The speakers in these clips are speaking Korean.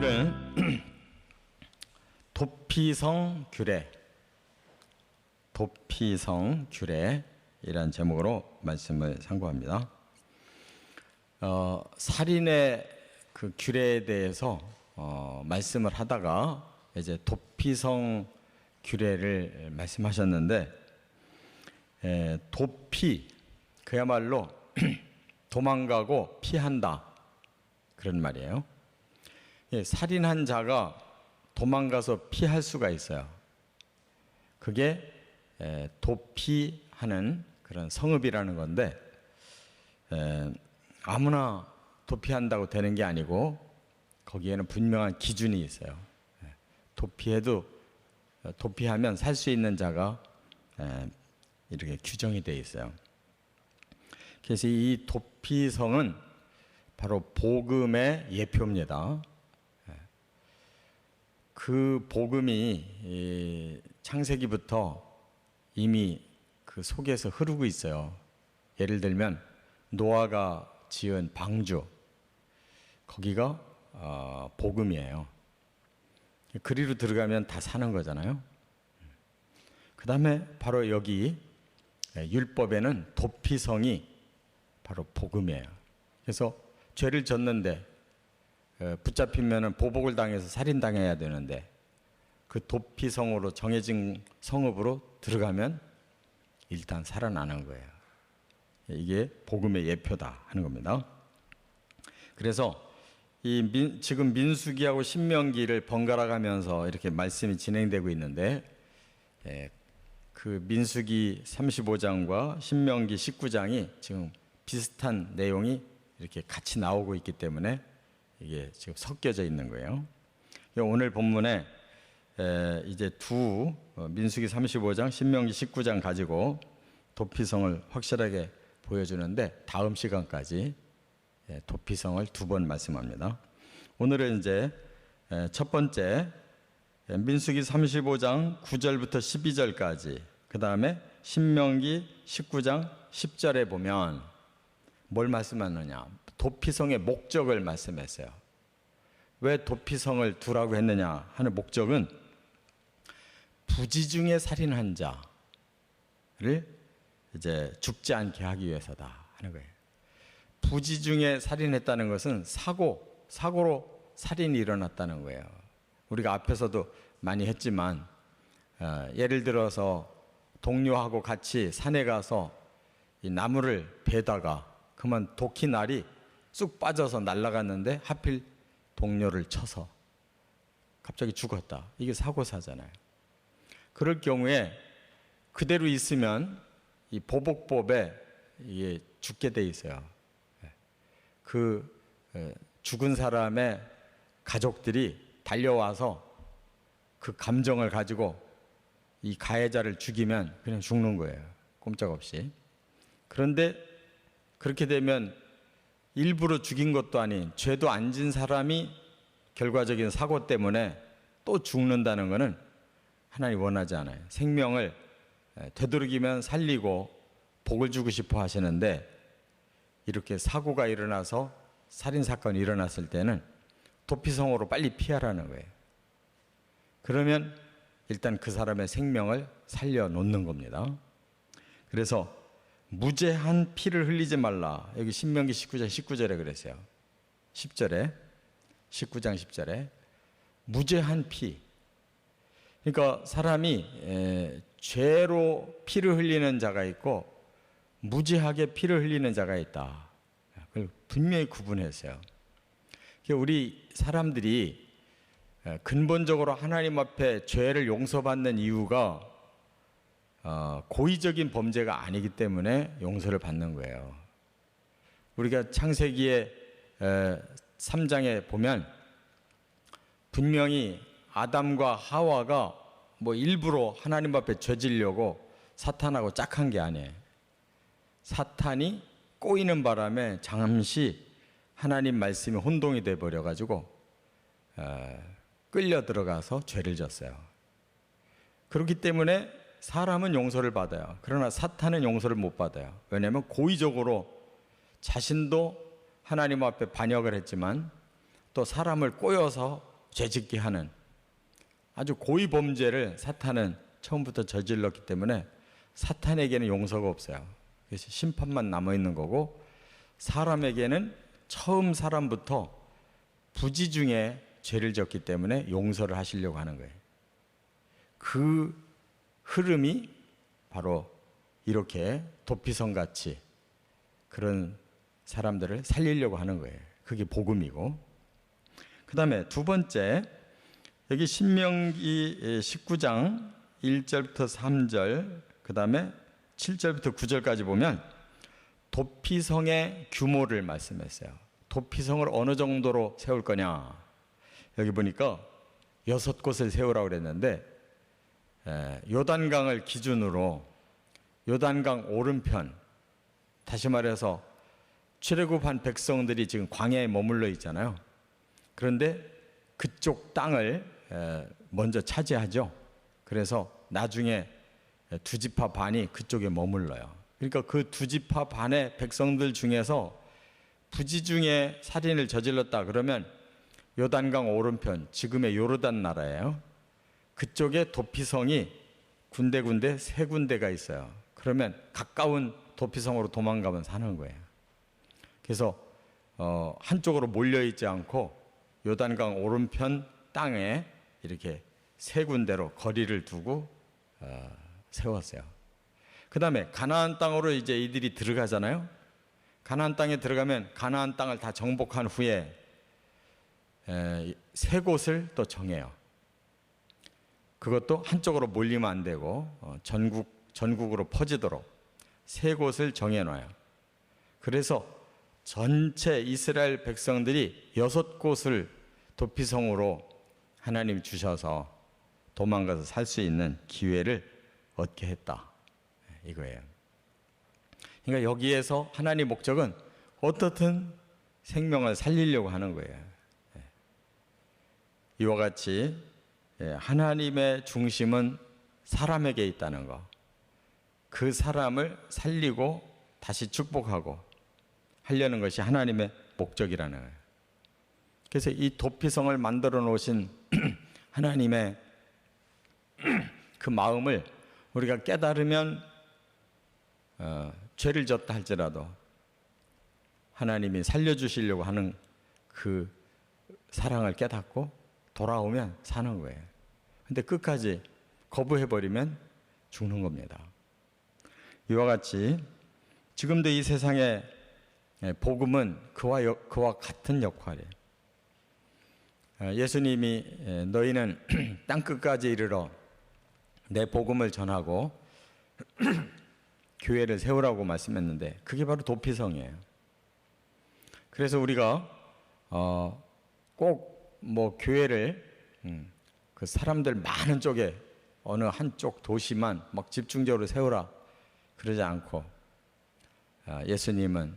오늘은 도피성 규례이란 제목으로 말씀을 상고합니다. 살인의 그 규례에 대해서 말씀을 하다가 이제 도피성 규례를 말씀하셨는데, 도피 그야말로 도망가고 피한다, 그런 말이에요. 살인한 자가 도망가서 피할 수가 있어요. 그게 도피하는 그런 성읍이라는 건데, 아무나 도피한다고 되는 게 아니고 거기에는 분명한 기준이 있어요. 도피하면 살 수 있는 자가 이렇게 규정이 되어 있어요. 그래서 이 도피성은 바로 복음의 예표입니다. 그 복음이 창세기부터 이미 그 속에서 흐르고 있어요. 예를 들면 노아가 지은 방주, 거기가 복음이에요. 그리로 들어가면 다 사는 거잖아요. 그 다음에 바로 여기 율법에는 도피성이 바로 복음이에요. 그래서 죄를 졌는데 붙잡히면 보복을 당해서 살인당해야 되는데, 그 도피성으로 정해진 성읍으로 들어가면 일단 살아나는 거예요. 이게 복음의 예표다 하는 겁니다. 그래서 지금 민수기하고 신명기를 번갈아 가면서 이렇게 말씀이 진행되고 있는데, 그 민수기 35장과 신명기 19장이 지금 비슷한 내용이 이렇게 같이 나오고 있기 때문에 이게 지금 섞여져 있는 거예요. 오늘 본문에 이제 민수기 35장, 신명기 19장 가지고 도피성을 확실하게 보여주는데, 다음 시간까지 도피성을 2번 말씀합니다. 오늘은 이제 첫 번째 민수기 35장 9절부터 12절까지, 그 다음에 신명기 19장 10절에 보면 뭘 말씀하느냐? 도피성의 목적을 말씀했어요. 왜 도피성을 두라고 했느냐 하는 목적은, 부지 중에 살인한 자를 이제 죽지 않게 하기 위해서다 하는 거예요. 부지 중에 살인했다는 것은 사고로 살인이 일어났다는 거예요. 우리가 앞에서도 많이 했지만, 예를 들어서 동료하고 같이 산에 가서 이 나무를 베다가 그만 도끼 날이 쑥 빠져서 날아갔는데 하필 동료를 쳐서 갑자기 죽었다. 이게 사고사잖아요. 그럴 경우에 그대로 있으면 이 보복법에 이게 죽게 돼 있어요. 그 죽은 사람의 가족들이 달려와서 그 감정을 가지고 이 가해자를 죽이면 그냥 죽는 거예요. 꼼짝없이. 그런데 그렇게 되면 일부러 죽인 것도 아닌, 죄도 안 진 사람이 결과적인 사고 때문에 또 죽는다는 것은 하나님 원하지 않아요. 생명을 되도록이면 살리고 복을 주고 싶어 하시는데, 이렇게 사고가 일어나서 살인사건이 일어났을 때는 도피성으로 빨리 피하라는 거예요. 그러면 일단 그 사람의 생명을 살려놓는 겁니다. 그래서 무죄한 피를 흘리지 말라. 여기 신명기 19장 19절에 그랬어요. 10절에, 19장 10절에 무죄한 피. 그러니까 사람이 죄로 피를 흘리는 자가 있고 무죄하게 피를 흘리는 자가 있다. 그걸 분명히 구분했어요. 우리 사람들이 근본적으로 하나님 앞에 죄를 용서받는 이유가 고의적인 범죄가 아니기 때문에 용서를 받는 거예요. 우리가 창세기의 3장에 보면 분명히 아담과 하와가 뭐 일부러 하나님 앞에 죄지려고 사탄하고 짝한 게 아니에요. 사탄이 꼬이는 바람에 잠시 하나님 말씀이 혼동이 돼 버려가지고 끌려 들어가서 죄를 졌어요. 그렇기 때문에 사람은 용서를 받아요. 그러나 사탄은 용서를 못 받아요. 왜냐하면 고의적으로 자신도 하나님 앞에 반역을 했지만 또 사람을 꼬여서 죄짓게 하는 아주 고의 범죄를 사탄은 처음부터 저질렀기 때문에 사탄에게는 용서가 없어요. 그래서 심판만 남아있는 거고, 사람에게는 처음 사람부터 부지 중에 죄를 졌기 때문에 용서를 하시려고 하는 거예요. 그 흐름이 바로 이렇게 도피성같이 그런 사람들을 살리려고 하는 거예요. 그게 복음이고, 그 다음에 두 번째, 여기 신명기 19장 1절부터 3절, 그 다음에 7절부터 9절까지 보면 도피성의 규모를 말씀했어요. 도피성을 어느 정도로 세울 거냐. 여기 보니까 6곳을 세우라고 그랬는데, 요단강을 기준으로 요단강 오른편, 다시 말해서 출애굽한 백성들이 지금 광야에 머물러 있잖아요. 그런데 그쪽 땅을 먼저 차지하죠. 그래서 나중에 두 지파 반이 그쪽에 머물러요. 그러니까 그 두 지파 반의 백성들 중에서 부지 중에 살인을 저질렀다 그러면 요단강 오른편, 지금의 요르단 나라예요. 그쪽에 도피성이 군데군데 3군데가 있어요. 그러면 가까운 도피성으로 도망가면 사는 거예요. 그래서 한쪽으로 몰려있지 않고 요단강 오른편 땅에 이렇게 3군데로 거리를 두고 세웠어요. 그 다음에 가나안 땅으로 이제 이들이 들어가잖아요. 가나안 땅에 들어가면 가나안 땅을 다 정복한 후에 3곳을 또 정해요. 그것도 한쪽으로 몰리면 안 되고 전국으로 퍼지도록 3곳을 정해놔요. 그래서 전체 이스라엘 백성들이 6곳을 도피성으로 하나님 주셔서 도망가서 살 수 있는 기회를 얻게 했다, 이거예요. 그러니까 여기에서 하나님 목적은 어떻든 생명을 살리려고 하는 거예요. 이와 같이 하나님의 중심은 사람에게 있다는 거, 그 사람을 살리고 다시 축복하고 하려는 것이 하나님의 목적이라는 거예요. 그래서 이 도피성을 만들어 놓으신 하나님의 그 마음을 우리가 깨달으면 죄를 졌다 할지라도 하나님이 살려주시려고 하는 그 사랑을 깨닫고 돌아오면 사는 거예요. 근데 끝까지 거부해버리면 죽는 겁니다. 이와 같이 지금도 이 세상에 복음은 그와 같은 역할이에요. 예수님이 너희는 땅끝까지 이르러 내 복음을 전하고 교회를 세우라고 말씀했는데 그게 바로 도피성이에요. 그래서 우리가 꼭 뭐 교회를 그 사람들 많은 쪽에 어느 한쪽 도시만 막 집중적으로 세우라 그러지 않고, 예수님은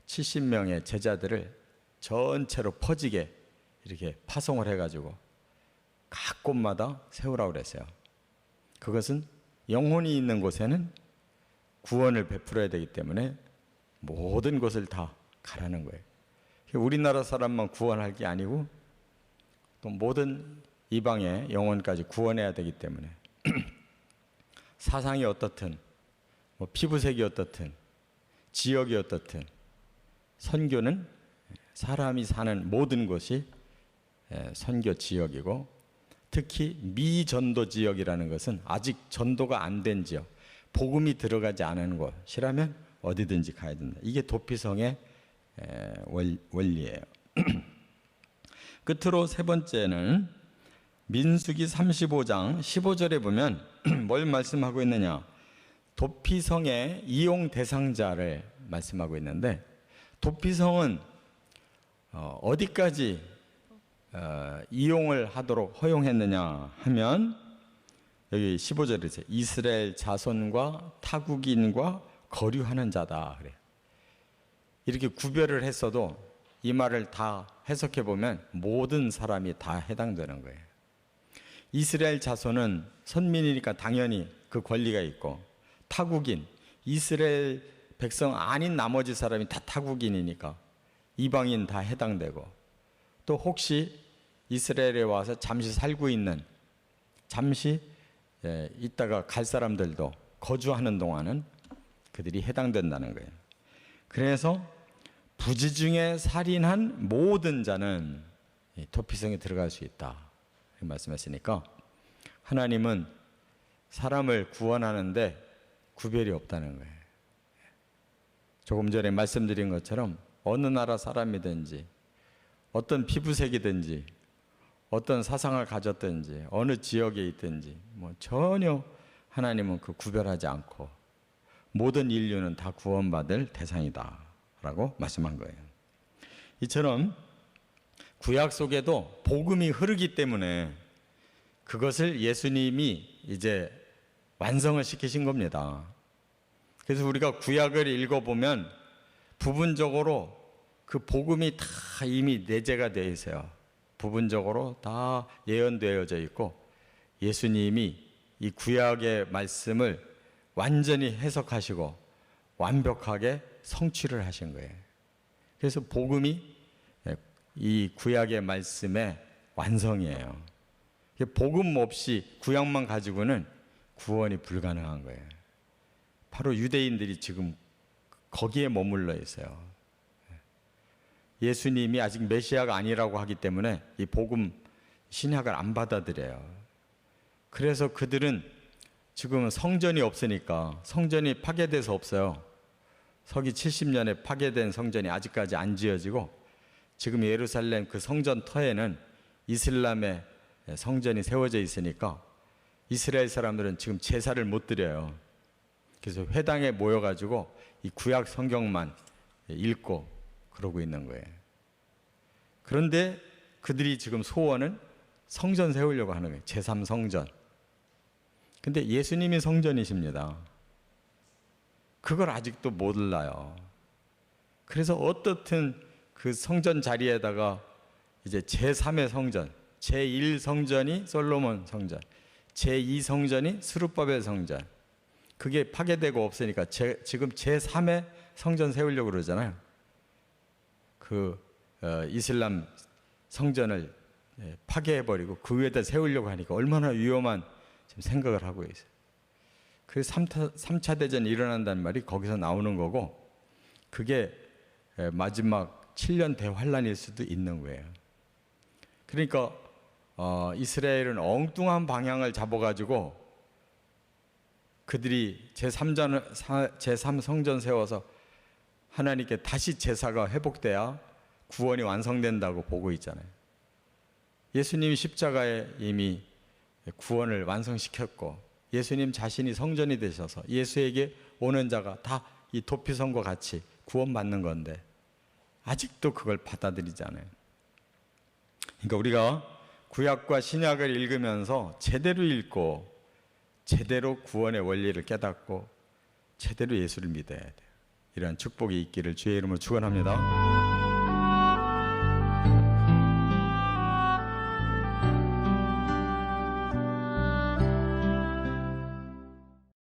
70명의 제자들을 전체로 퍼지게 이렇게 파송을 해가지고 각 곳마다 세우라고 그랬어요. 그것은 영혼이 있는 곳에는 구원을 베풀어야 되기 때문에 모든 곳을 다 가라는 거예요. 우리나라 사람만 구원할 게 아니고 또 모든 이방의 영혼까지 구원해야 되기 때문에 사상이 어떻든 뭐 피부색이 어떻든 지역이 어떻든 선교는 사람이 사는 모든 곳이 선교 지역이고, 특히 미전도 지역이라는 것은 아직 전도가 안 된 지역, 복음이 들어가지 않은 곳이라면 어디든지 가야 된다. 이게 도피성의 원리예요. 끝으로 세 번째는 민수기 35장 15절에 보면 뭘 말씀하고 있느냐, 도피성의 이용 대상자를 말씀하고 있는데, 도피성은 어디까지 이용을 하도록 허용했느냐 하면 여기 15절에서 이스라엘 자손과 타국인과 거류하는 자다 그래요. 이렇게 구별을 했어도 이 말을 다 해석해 보면 모든 사람이 다 해당되는 거예요. 이스라엘 자손은 선민이니까 당연히 그 권리가 있고, 타국인, 이스라엘 백성 아닌 나머지 사람이 다 타국인이니까 이방인 다 해당되고, 또 혹시 이스라엘에 와서 잠시 살고 있는, 잠시 있다가 갈 사람들도 거주하는 동안은 그들이 해당된다는 거예요. 그래서 부지 중에 살인한 모든 자는 도피성에 들어갈 수 있다, 이렇게 말씀했으니까 하나님은 사람을 구원하는데 구별이 없다는 거예요. 조금 전에 말씀드린 것처럼 어느 나라 사람이든지 어떤 피부색이든지 어떤 사상을 가졌든지 어느 지역에 있든지 전혀 하나님은 그 구별하지 않고 모든 인류는 다 구원받을 대상이다 라고 말씀한 거예요. 이처럼 구약 속에도 복음이 흐르기 때문에 그것을 예수님이 이제 완성을 시키신 겁니다. 그래서 우리가 구약을 읽어보면 부분적으로 그 복음이 다 이미 내재가 되어 있어요. 부분적으로 다 예언되어져 있고 예수님이 이 구약의 말씀을 완전히 해석하시고 완벽하게 성취를 하신 거예요. 그래서 복음이 이 구약의 말씀의 완성이에요. 복음 없이 구약만 가지고는 구원이 불가능한 거예요. 바로 유대인들이 지금 거기에 머물러 있어요. 예수님이 아직 메시아가 아니라고 하기 때문에 이 복음 신약을 안 받아들여요. 그래서 그들은 지금 성전이 없으니까, 성전이 파괴돼서 없어요. 서기 70년에 파괴된 성전이 아직까지 안 지어지고 지금 예루살렘 그 성전 터에는 이슬람의 성전이 세워져 있으니까 이스라엘 사람들은 지금 제사를 못 드려요. 그래서 회당에 모여가지고 이 구약 성경만 읽고 그러고 있는 거예요. 그런데 그들이 지금 소원은 성전 세우려고 하는 거예요. 제3성전. 근데 예수님이 성전이십니다. 그걸 아직도 몰라요. 그래서 어떻든 그 성전 자리에다가 이제 제3의 성전, 제1성전이 솔로몬 성전, 제2성전이 스룹바벨 성전, 그게 파괴되고 없으니까 지금 제3의 성전 세우려고 그러잖아요. 이슬람 성전을 파괴해버리고 그 위에다 세우려고 하니까 얼마나 위험한 지금 생각을 하고 있어요. 그 3차 대전이 일어난다는 말이 거기서 나오는 거고, 그게 마지막 7년 대환란일 수도 있는 거예요. 그러니까 이스라엘은 엉뚱한 방향을 잡아가지고 그들이 제3성전 세워서 하나님께 다시 제사가 회복돼야 구원이 완성된다고 보고 있잖아요. 예수님이 십자가에 이미 구원을 완성시켰고 예수님 자신이 성전이 되셔서 예수에게 오는 자가 다 이 도피성과 같이 구원받는 건데 아직도 그걸 받아들이지 않아요. 그러니까 우리가 구약과 신약을 읽으면서 제대로 읽고 제대로 구원의 원리를 깨닫고 제대로 예수를 믿어야 돼요. 이런 축복이 있기를 주의 이름으로 축원합니다.